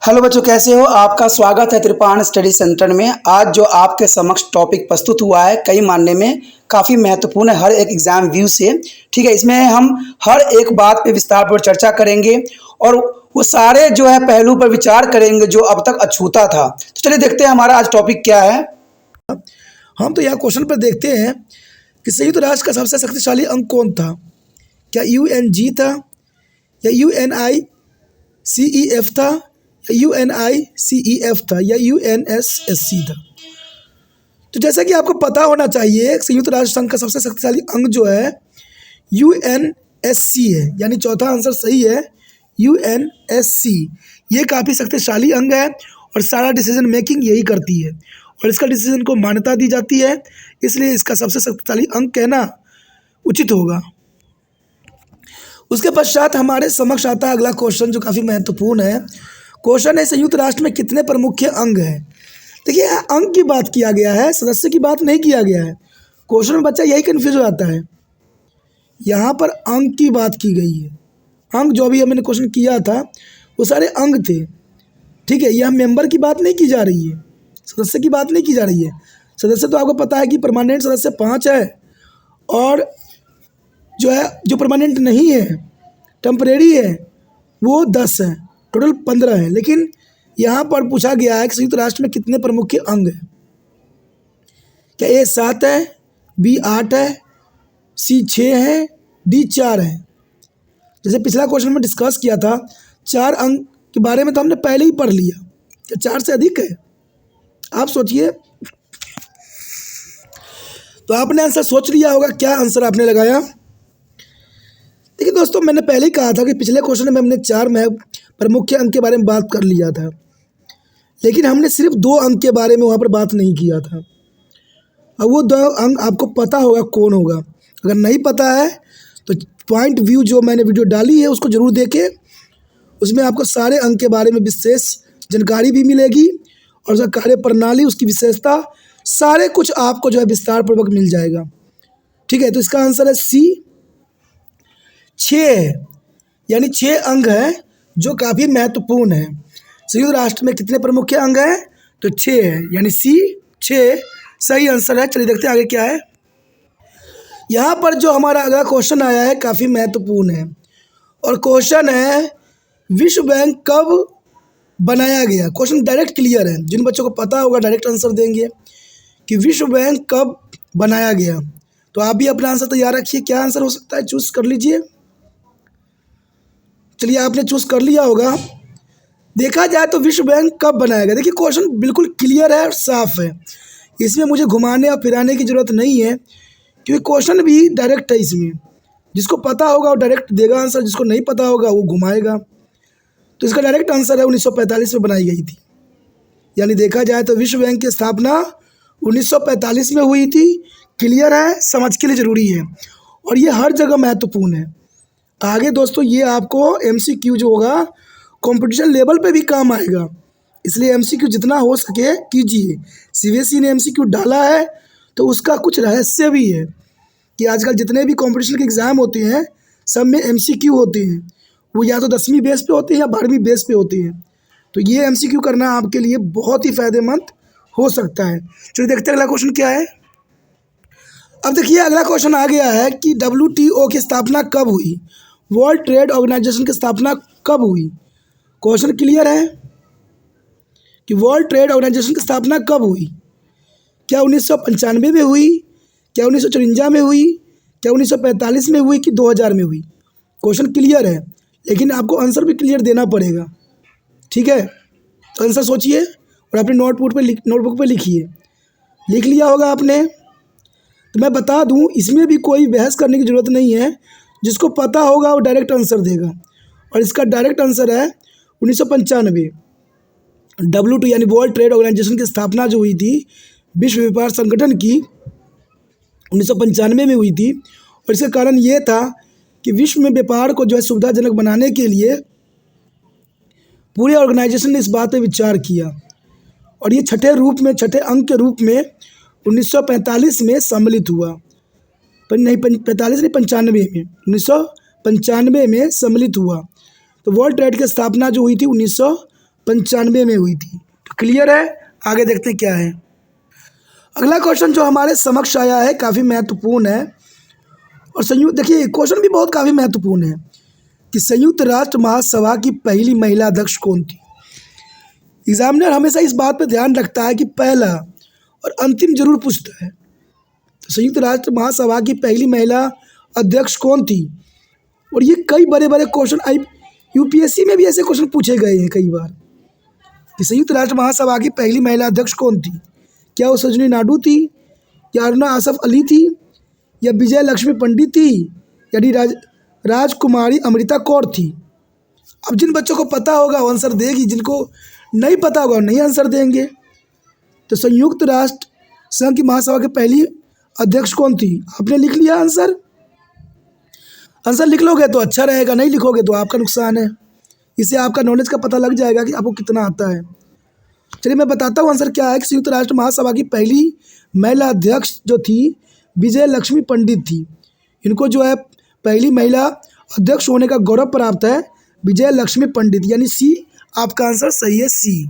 Hello बच्चों, कैसे हो? आपका स्वागत है त्रिपाण स्टडी सेंटर में। आज जो आपके समक्ष टॉपिक प्रस्तुत हुआ है कई मानने में काफ़ी महत्वपूर्ण है हर एक एग्जाम व्यू से। ठीक है, इसमें हम हर एक बात पे विस्तार पर चर्चा करेंगे और वो सारे जो है पहलू पर विचार करेंगे जो अब तक अछूता था। तो चलिए देखते हैं हमारा आज टॉपिक क्या है। हम तो यहाँ क्वेश्चन पर देखते हैं कि संयुक्त राष्ट्र का सबसे शक्तिशाली अंग कौन था। क्या UNG था, या UNICEF था, या UNICEF था, या UNSSC था। तो जैसा कि आपको पता होना चाहिए, संयुक्त राष्ट्र संघ का सबसे शक्तिशाली अंग जो है UNSC है, यानी चौथा आंसर सही है UNSC। ये काफ़ी शक्तिशाली अंग है और सारा डिसीजन मेकिंग यही करती है और इसका डिसीजन को मान्यता दी जाती है, इसलिए इसका सबसे शक्तिशाली अंग कहना उचित होगा। उसके पश्चात हमारे समक्ष आता है अगला क्वेश्चन जो काफ़ी महत्वपूर्ण है। क्वेश्चन है, संयुक्त राष्ट्र में कितने प्रमुख अंग हैं। देखिए, अंग की बात किया गया है, सदस्य की बात नहीं किया गया है। क्वेश्चन में बच्चा यही कन्फ्यूज हो जाता है। यहाँ पर अंग की बात की गई है। अंग जो भी हमने क्वेश्चन किया था वो सारे अंग थे। ठीक है, यह मेंबर की बात नहीं की जा रही है, सदस्य की बात नहीं की जा रही है। सदस्य तो आपको पता है कि परमानेंट सदस्य 5 है और जो परमानेंट नहीं है, टेम्परेरी है, वो 10 है, टोटल 15 है। लेकिन यहाँ पर पूछा गया है कि संयुक्त राष्ट्र में कितने प्रमुख अंग हैं। क्या A 7 है, B 8 है, C 6 है, D 4 है। जैसे पिछला क्वेश्चन में डिस्कस किया था, 4 अंग के बारे में तो हमने पहले ही पढ़ लिया। क्या 4 से अधिक है? आप सोचिए। तो आपने आंसर सोच लिया होगा, क्या आंसर आपने लगाया। देखिए दोस्तों, मैंने पहले ही कहा था कि पिछले क्वेश्चन में हमने 4 प्रमुख अंक के बारे में बात कर लिया था, लेकिन हमने सिर्फ 2 अंक के बारे में वहाँ पर बात नहीं किया था। अब वो 2 अंक आपको पता होगा कौन होगा। अगर नहीं पता है तो पॉइंट व्यू जो मैंने वीडियो डाली है उसको ज़रूर देखें, उसमें आपको सारे अंक के बारे में विशेष जानकारी भी मिलेगी और उसका कार्य प्रणाली, उसकी विशेषता, सारे कुछ आपको जो है विस्तार पूर्वक मिल जाएगा। ठीक है, तो इसका आंसर है C 6 है, यानी 6 अंग है जो काफ़ी महत्वपूर्ण है। संयुक्त राष्ट्र में कितने प्रमुख अंग हैं? तो 6 है, यानी C 6 सही आंसर है। चलिए देखते हैं आगे क्या है। यहाँ पर जो हमारा अगला क्वेश्चन आया है काफ़ी महत्वपूर्ण है और क्वेश्चन है, विश्व बैंक कब बनाया गया। क्वेश्चन डायरेक्ट क्लियर है, जिन बच्चों को पता होगा डायरेक्ट आंसर देंगे कि विश्व बैंक कब बनाया गया। तो आप भी अपना आंसर तैयार रखिए, क्या आंसर हो सकता है, चूज़ कर लीजिए। चलिए, आपने चूज़ कर लिया होगा। देखा जाए तो विश्व बैंक कब बनाया गया। देखिए, क्वेश्चन बिल्कुल क्लियर है और साफ है, इसमें मुझे घुमाने और फिराने की ज़रूरत नहीं है, क्योंकि क्वेश्चन भी डायरेक्ट है। इसमें जिसको पता होगा वो डायरेक्ट देगा आंसर, जिसको नहीं पता होगा वो घुमाएगा। तो इसका डायरेक्ट आंसर है 1945 में बनाई गई थी। यानी देखा जाए तो विश्व बैंक की स्थापना 1945 में हुई थी। क्लियर है, समझ के लिए ज़रूरी है और ये हर जगह महत्वपूर्ण है। आगे दोस्तों ये आपको MCQ जो होगा कंपटीशन लेवल पे भी काम आएगा, इसलिए MCQ जितना हो सके कीजिए। CBSE ने MCQ डाला है तो उसका कुछ रहस्य भी है कि आजकल जितने भी कंपटीशन के एग्ज़ाम होते हैं सब में MCQ होते हैं। वो या तो 10वीं बेस पे होते हैं या 12वीं बेस पे होते हैं। तो ये MCQ करना आपके लिए बहुत ही फ़ायदेमंद हो सकता है। चलिए देखते हैं अगला क्वेश्चन क्या है। अब देखिए, अगला क्वेश्चन आ गया है कि WTO की स्थापना कब हुई। वर्ल्ड ट्रेड ऑर्गेनाइजेशन की स्थापना कब हुई। क्वेश्चन क्लियर है कि वर्ल्ड ट्रेड ऑर्गेनाइजेशन की स्थापना कब हुई। क्या 1995 में हुई, क्या 1954 में हुई, क्या 1945 में हुई कि 2000 में हुई। क्वेश्चन क्लियर है, लेकिन आपको आंसर भी क्लियर देना पड़ेगा। ठीक है, तो आंसर सोचिए और अपने नोटबुक पे लिखिए। लिख लिया होगा आपने। तो मैं बता दूं, इसमें भी कोई बहस करने की ज़रूरत नहीं है, जिसको पता होगा वो डायरेक्ट आंसर देगा और इसका डायरेक्ट आंसर है 1995। WTO यानी वर्ल्ड ट्रेड ऑर्गेनाइजेशन की स्थापना जो हुई थी विश्व व्यापार संगठन की 1995 में हुई थी और इसका कारण ये था कि विश्व में व्यापार को जो है सुविधाजनक बनाने के लिए पूरे ऑर्गेनाइजेशन ने इस बात पर विचार किया और ये छठे अंक के रूप में 1945 में सम्मिलित हुआ। पर नहीं, 45 नहीं, 95 में, 1995 में सम्मिलित हुआ। तो वर्ल्ड ट्रेड की स्थापना जो हुई थी 95 में हुई थी। तो क्लियर है, आगे देखते हैं क्या है। अगला क्वेश्चन जो हमारे समक्ष आया है काफ़ी महत्वपूर्ण है और संयुक्त, देखिए क्वेश्चन भी बहुत काफ़ी महत्वपूर्ण है कि संयुक्त राष्ट्र महासभा की पहली महिला अध्यक्ष कौन थी। एग्जामिनर हमेशा इस बात पर ध्यान रखता है कि पहला और अंतिम जरूर पूछता है। तो संयुक्त राष्ट्र महासभा की पहली महिला अध्यक्ष कौन थी, और ये कई बड़े बड़े क्वेश्चन यूपीएससी में भी ऐसे क्वेश्चन पूछे गए हैं कई बार कि संयुक्त राष्ट्र महासभा की पहली महिला अध्यक्ष कौन थी। क्या वो सरोजिनी नायडू थी, या अरुणा आसफ अली थी, या विजय लक्ष्मी पंडित थी, या डी राजकुमारी अमृता कौर थी। अब जिन बच्चों को पता होगा वो आंसर देगी, जिनको नहीं पता होगा वो नहीं आंसर देंगे। तो संयुक्त राष्ट्र संघ की महासभा की पहली अध्यक्ष कौन थी, आपने लिख लिया आंसर। आंसर लिख लोगे तो अच्छा रहेगा, नहीं लिखोगे तो आपका नुकसान है। इससे आपका नॉलेज का पता लग जाएगा कि आपको कितना आता है। चलिए मैं बताता हूँ आंसर क्या है कि संयुक्त राष्ट्र महासभा की पहली महिला अध्यक्ष जो थी विजय लक्ष्मी पंडित थी। इनको जो है पहली महिला अध्यक्ष होने का गौरव प्राप्त है, विजय लक्ष्मी पंडित, यानी सी आपका आंसर सही है, सी।